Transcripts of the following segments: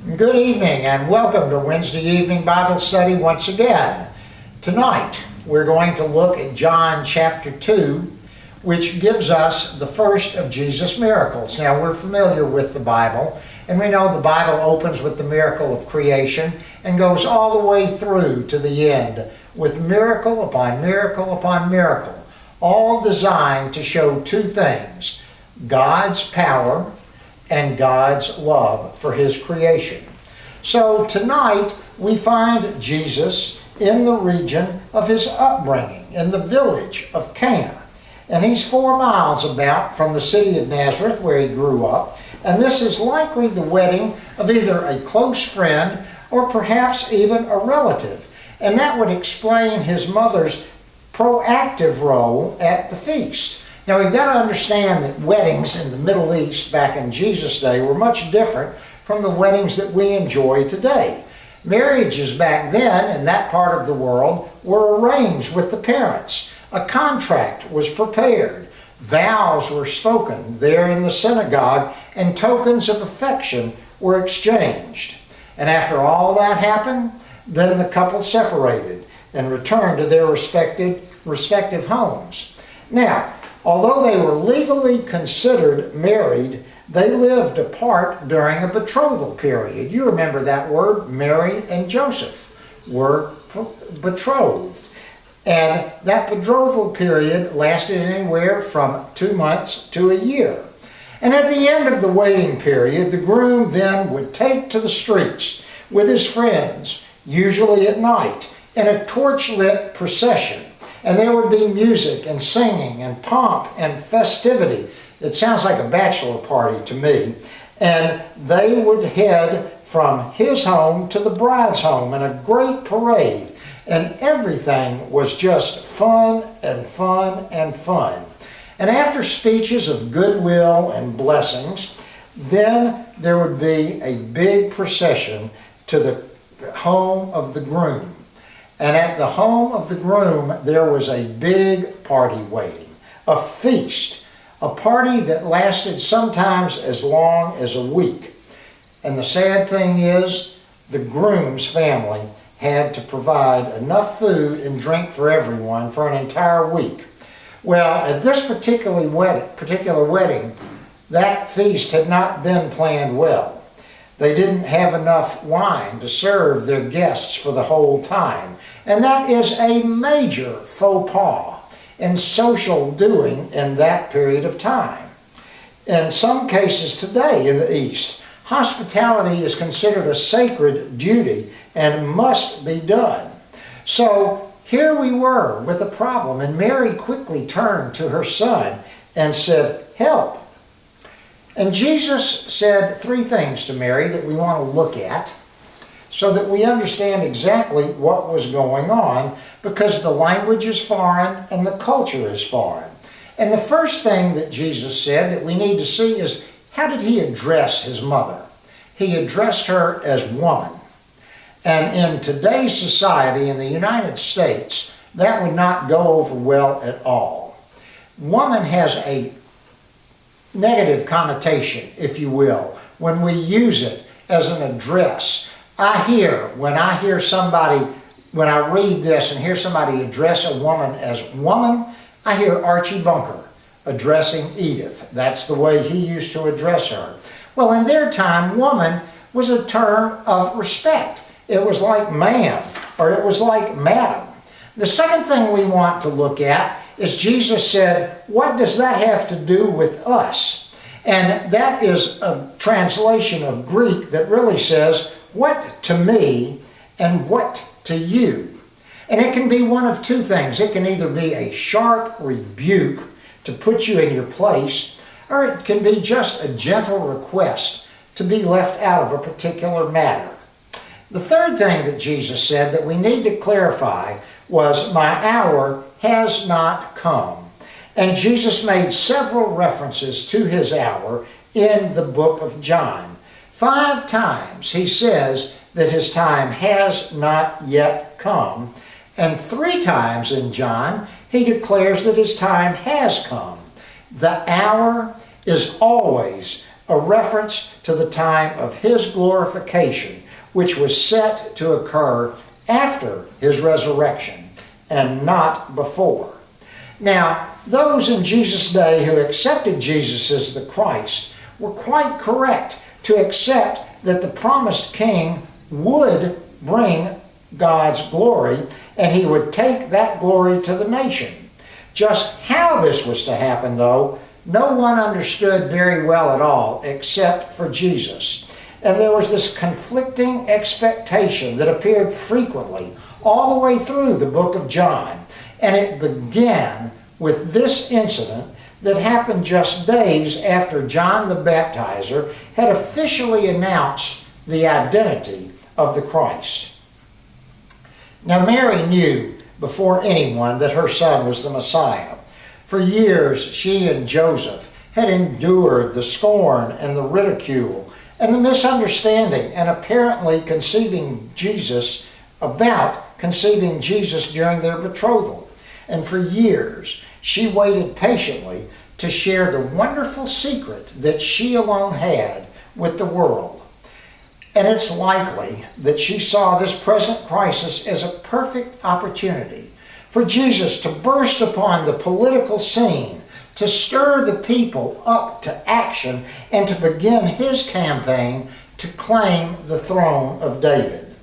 Good evening and welcome to Wednesday evening Bible study once again. Tonight we're going to look at John chapter 2, which gives us the first of Jesus' miracles. Now we're familiar with the Bible, and we know the Bible opens with the miracle of creation and goes all the way through to the end with miracle upon miracle upon miracle, all designed to show two things: God's power and God's love for His creation. So tonight we find Jesus in the region of His upbringing, in the village of Cana. And He's 4 miles about from the city of Nazareth where He grew up. And this is likely the wedding of either a close friend or perhaps even a relative. And that would explain His mother's proactive role at the feast. Now we've got to understand that weddings in the Middle East back in Jesus' day were much different from the weddings that we enjoy today. Marriages back then in that part of the world were arranged with the parents. A contract was prepared. Vows were spoken there in the synagogue, and tokens of affection were exchanged. And after all that happened, then the couple separated and returned to their respective homes. Now, although they were legally considered married, they lived apart during a betrothal period. You remember that word. Mary and Joseph were betrothed. And that betrothal period lasted anywhere from 2 months to a year. And at the end of the waiting period, the groom then would take to the streets with his friends, usually at night, in a torch-lit procession. And there would be music and singing and pomp and festivity. It sounds like a bachelor party to me. And they would head from his home to the bride's home in a great parade. And everything was just fun and fun and fun. And after speeches of goodwill and blessings, then there would be a big procession to the home of the groom. And at the home of the groom, there was a big party waiting, a feast, a party that lasted sometimes as long as a week. And the sad thing is, the groom's family had to provide enough food and drink for everyone for an entire week. Well, at this particular wedding, that feast had not been planned well. They didn't have enough wine to serve their guests for the whole time. And that is a major faux pas in social doing in that period of time. In some cases today in the East, hospitality is considered a sacred duty and must be done. So here we were with a problem, and Mary quickly turned to her son and said, "Help." And Jesus said 3 things to Mary that we want to look at so that we understand exactly what was going on, because the language is foreign and the culture is foreign. And the first thing that Jesus said that we need to see is, how did He address His mother? He addressed her as woman. And in today's society in the United States, that would not go over well at all. Woman has a negative connotation, if you will, when we use it as an address. When I read this and hear somebody address a woman as woman, I hear Archie Bunker addressing Edith. That's the way he used to address her. Well, in their time, woman was a term of respect. It was like ma'am, or it was like madam. The second thing we want to look at is Jesus said, what does that have to do with us? And that is a translation of Greek that really says, what to me and what to you? And it can be one of 2 things. It can either be a sharp rebuke to put you in your place, or it can be just a gentle request to be left out of a particular matter. The third thing that Jesus said that we need to clarify was, my hour has not come. And Jesus made several references to His hour in the book of John. 5 times He says that His time has not yet come. And 3 times in John, He declares that His time has come. The hour is always a reference to the time of his glorification, which was set to occur after his resurrection and not before. Now, those in Jesus' day who accepted Jesus as the Christ were quite correct to accept that the promised king would bring God's glory, and he would take that glory to the nation. Just how this was to happen, though, no one understood very well at all except for Jesus. And there was this conflicting expectation that appeared frequently all the way through the book of John. And it began with this incident that happened just days after John the Baptizer had officially announced the identity of the Christ. Now, Mary knew before anyone that her son was the Messiah. For years, she and Joseph had endured the scorn and the ridicule and the misunderstanding and apparently conceiving Jesus during their betrothal. And for years, she waited patiently to share the wonderful secret that she alone had with the world. And it's likely that she saw this present crisis as a perfect opportunity for Jesus to burst upon the political scene, to stir the people up to action, and to begin his campaign to claim the throne of David.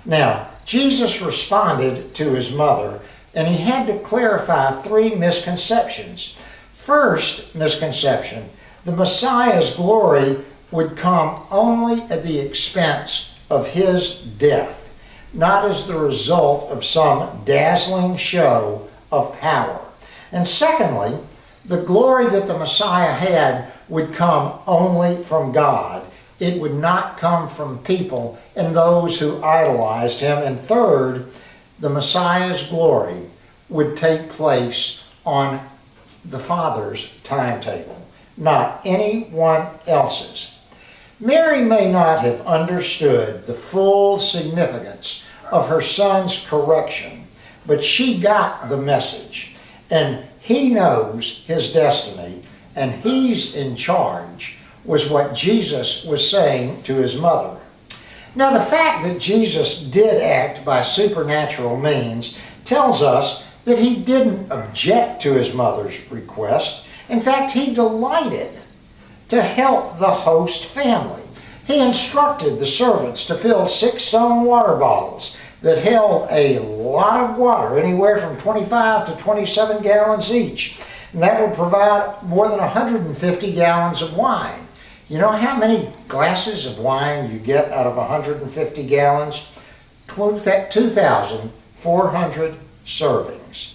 Now, Jesus responded to his mother, and he had to clarify three misconceptions. First misconception, the Messiah's glory would come only at the expense of his death, not as the result of some dazzling show of power. And secondly, the glory that the Messiah had would come only from God. It would not come from people and those who idolized him. And third, the Messiah's glory would take place on the Father's timetable, not anyone else's. Mary may not have understood the full significance of her son's correction, but she got the message, and he knows his destiny, and he's in charge, was what Jesus was saying to his mother. Now, the fact that Jesus did act by supernatural means tells us that he didn't object to his mother's request. In fact, he delighted to help the host family. He instructed the servants to fill 6 stone water bottles that held a lot of water, anywhere from 25 to 27 gallons each. And that would provide more than 150 gallons of wine. You know how many glasses of wine you get out of 150 gallons? 2,400 servings.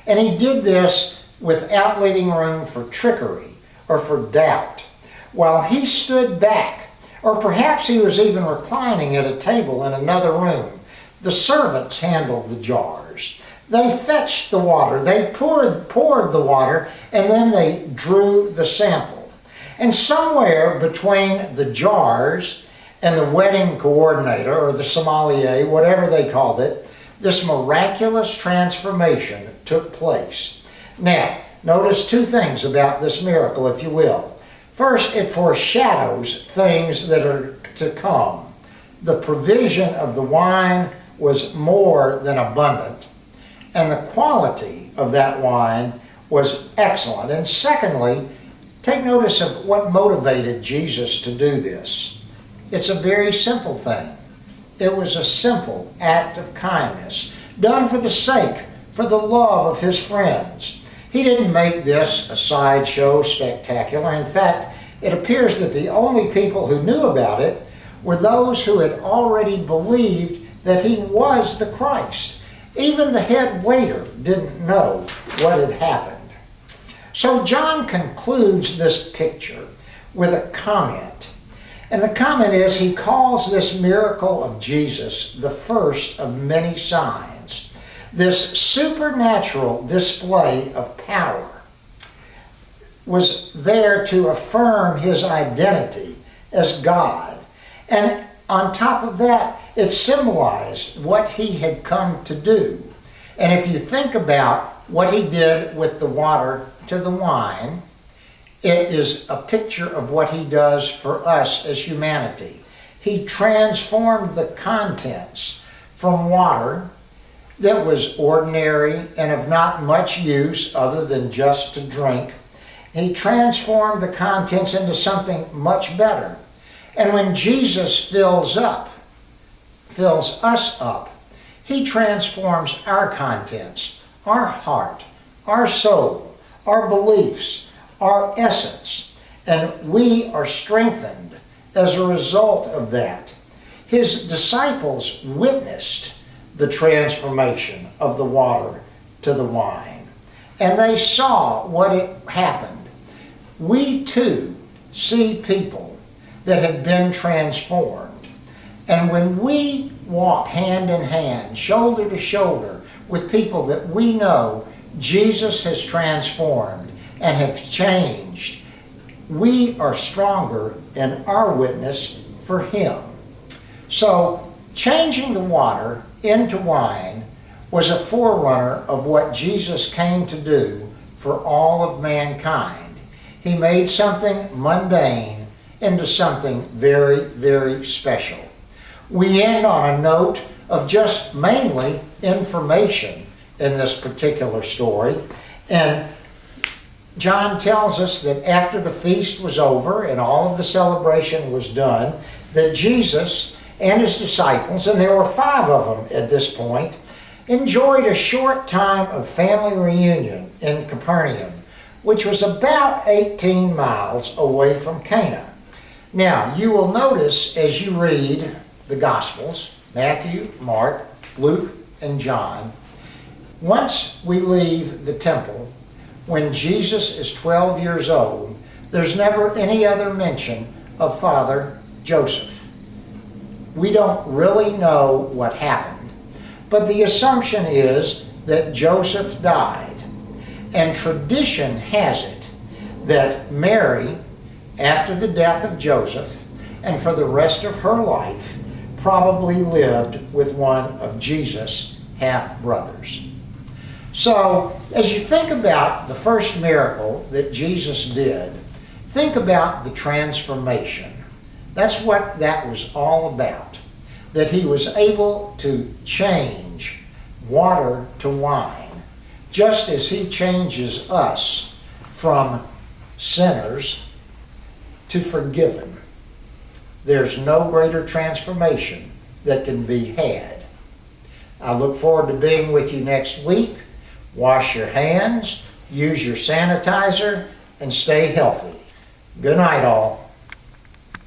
And he did this without leaving room for trickery or for doubt. While he stood back, or perhaps he was even reclining at a table in another room, the servants handled the jars. They fetched the water, they poured the water, and then they drew the sample. And somewhere between the jars and the wedding coordinator, or the sommelier, whatever they called it, this miraculous transformation took place. Now, notice 2 things about this miracle, if you will. First, it foreshadows things that are to come. The provision of the wine was more than abundant, and the quality of that wine was excellent. And secondly, take notice of what motivated Jesus to do this. It's a very simple thing. It was a simple act of kindness, done for the sake, for the love of his friends. He didn't make this a sideshow spectacular. In fact, it appears that the only people who knew about it were those who had already believed that he was the Christ. Even the head waiter didn't know what had happened. So John concludes this picture with a comment. And the comment is, he calls this miracle of Jesus the first of many signs. This supernatural display of power was there to affirm his identity as God. And on top of that, it symbolized what he had come to do. And if you think about what he did with the water to the wine, It is a picture of what he does for us as humanity. He transformed the contents from water that was ordinary and of not much use other than just to drink. He transformed the contents into something much better. And when Jesus fills us up, he transforms our contents, our heart, our soul, our beliefs, our essence, and we are strengthened as a result of that. His disciples witnessed the transformation of the water to the wine, and they saw what it happened. We too see people that have been transformed, and when we walk hand in hand, shoulder to shoulder with people that we know Jesus has transformed and have changed, we are stronger in our witness for him. So, changing the water into wine was a forerunner of what Jesus came to do for all of mankind. He made something mundane into something very, very special. We end on a note of just mainly information in this particular story. And John tells us that after the feast was over and all of the celebration was done, that Jesus and his disciples, and there were 5 of them at this point, enjoyed a short time of family reunion in Capernaum, which was about 18 miles away from Cana. Now, you will notice as you read the Gospels, Matthew, Mark, Luke, and John, once we leave the temple, when Jesus is 12 years old, there's never any other mention of Father Joseph. We don't really know what happened, but the assumption is that Joseph died. And tradition has it that Mary, after the death of Joseph, and for the rest of her life, probably lived with one of Jesus' half-brothers. So, as you think about the first miracle that Jesus did, think about the transformation. That's what that was all about. That he was able to change water to wine, just as he changes us from sinners to forgiven. There's no greater transformation that can be had. I look forward to being with you next week. Wash your hands, use your sanitizer, and stay healthy. Good night, all.